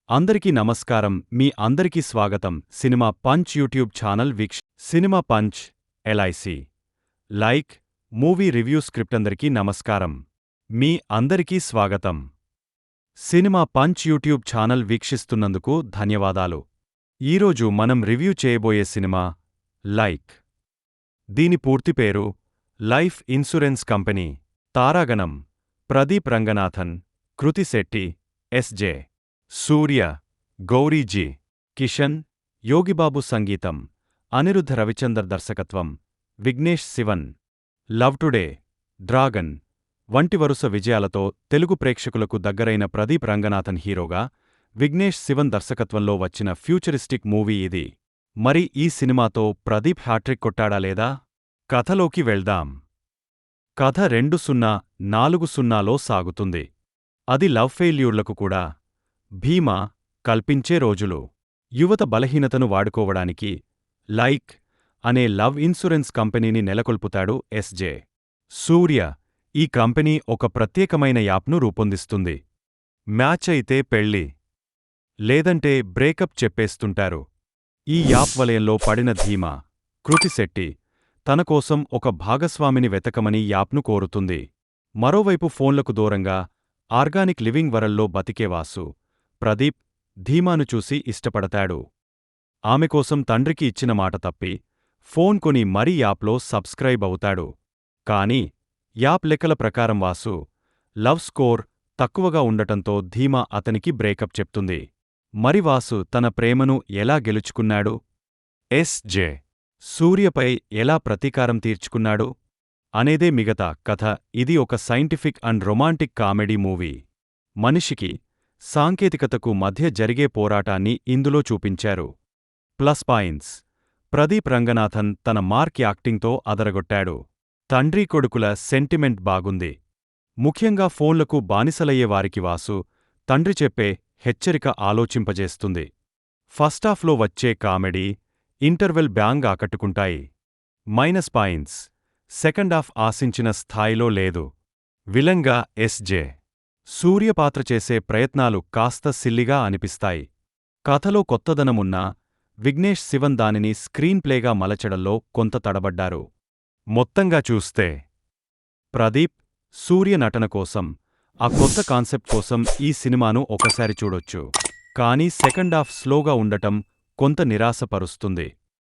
అందరికీ నమస్కారం. మీ అందరికీ స్వాగతం. Cinema punch YouTube channel cinema punch LIC like movie review script. అందరికీ నమస్కారం. మీ అందరికీ స్వాగతం. సినిమా పంచ్ యూట్యూబ్ ఛానల్ వీక్షిస్తున్నందుకు ధన్యవాదాలు. ఈరోజు మనం రివ్యూ చేయబోయే సినిమా లైక్. దీని పూర్తి పేరు లైఫ్ ఇన్సూరెన్స్ కంపెనీ. తారాగణం: ప్రదీప్ రంగనాథన్, కృతి శెట్టి, ఎస్.జె. సూర్య, గౌరీజీ, కిషన్, యోగిబాబు. సంగీతం అనిరుద్ధ రవిచందర్. దర్శకత్వం Vignesh Shivan. Love Today, Dragon వంటి వరుస విజయాలతో తెలుగు ప్రేక్షకులకు దగ్గరైన ప్రదీప్ రంగనాథన్ హీరోగా, విఘ్నేష్ శివన్ దర్శకత్వంలో వచ్చిన ఫ్యూచరిస్టిక్ మూవీ ఇది. మరి ఈ సినిమాతో ప్రదీప్ హ్యాట్రిక్ కొట్టాడా లేదా? కథలోకి వెళ్దాం. కథ 2040లో సాగుతుంది. అది లవ్ ఫెయిల్యూర్లకు కూడా భీమా కల్పించే రోజులు. యువత బలహీనతను వాడుకోవడానికి లైక్ అనే లవ్ ఇన్సూరెన్స్ కంపెనీని నెలకొల్పుతాడు ఎస్.జె. సూర్య. ఈ కంపెనీ ఒక ప్రత్యేకమైన యాప్ను రూపొందిస్తుంది. మ్యాచ్ అయితే పెళ్ళి, లేదంటే బ్రేకప్ చెప్పేస్తుంటారు. ఈ యాప్ వలయంలో పడిన ధీమా, కృతి శెట్టి, తనకోసం ఒక భాగస్వామిని వెతకమని యాప్ను కోరుతుంది. మరోవైపు ఫోన్లకు దూరంగా ఆర్గానిక్ లివింగ్ వరల్లో బతికే వాసు, ప్రదీప్, ధీమాను చూసి ఇష్టపడతాడు. ఆమెకోసం తండ్రికి ఇచ్చిన మాట తప్పి ఫోన్ కొని మరీ యాప్లో సబ్స్క్రైబ్ అవుతాడు. కాని యాప్ లెక్కల ప్రకారం వాసు లవ్ స్కోర్ తక్కువగా ఉండటంతో ధీమా అతనికి బ్రేకప్ చెప్తుంది. మరి వాసు తన ప్రేమను ఎలా గెలుచుకున్నాడు? ఎస్.జె. సూర్యపై ఎలా ప్రతీకారం తీర్చుకున్నాడు అనేదే మిగతా కథ. ఇది ఒక scientific and romantic comedy movie. మనిషికి సాంకేతికతకు మధ్య జరిగే పోరాటాన్ని ఇందులో చూపించారు. ప్లస్ పాయింట్స్: ప్రదీప్ రంగనాథన్ తన మార్క్ యాక్టింగ్తో అదరగొట్టాడు. తండ్రీ కొడుకుల సెంటిమెంట్ బాగుంది. ముఖ్యంగా ఫోన్లకు బానిసలయ్యే వారికి వాసు తండ్రి చెప్పే హెచ్చరిక ఆలోచింపజేస్తుంది. ఫస్టాఫ్లో వచ్చే కామెడీ, ఇంటర్వెల్ బ్యాంగ్ ఆకట్టుకుంటాయి. మైనస్ పాయింట్స్: సెకండాఫ్ ఆశించిన స్థాయిలో లేదు. విలన్గా ఎస్.జె. సూర్య పాత్ర చేసే ప్రయత్నాలు కాస్త సిల్లిగా అనిపిస్తాయి. కథలో కొత్తదనమున్నా విఘ్నేష్ శివన్ దానిని స్క్రీన్ ప్లేగా మలచడంలో కొంత తడబడ్డారు. మొత్తంగా చూస్తే ప్రదీప్, సూర్య నటన కోసం, ఆ కొత్త కాన్సెప్ట్ కోసం ఈ సినిమాను ఒకసారి చూడొచ్చు. కానీ సెకండాఫ్ స్లోగా ఉండటం కొంత నిరాశపరుస్తుంది.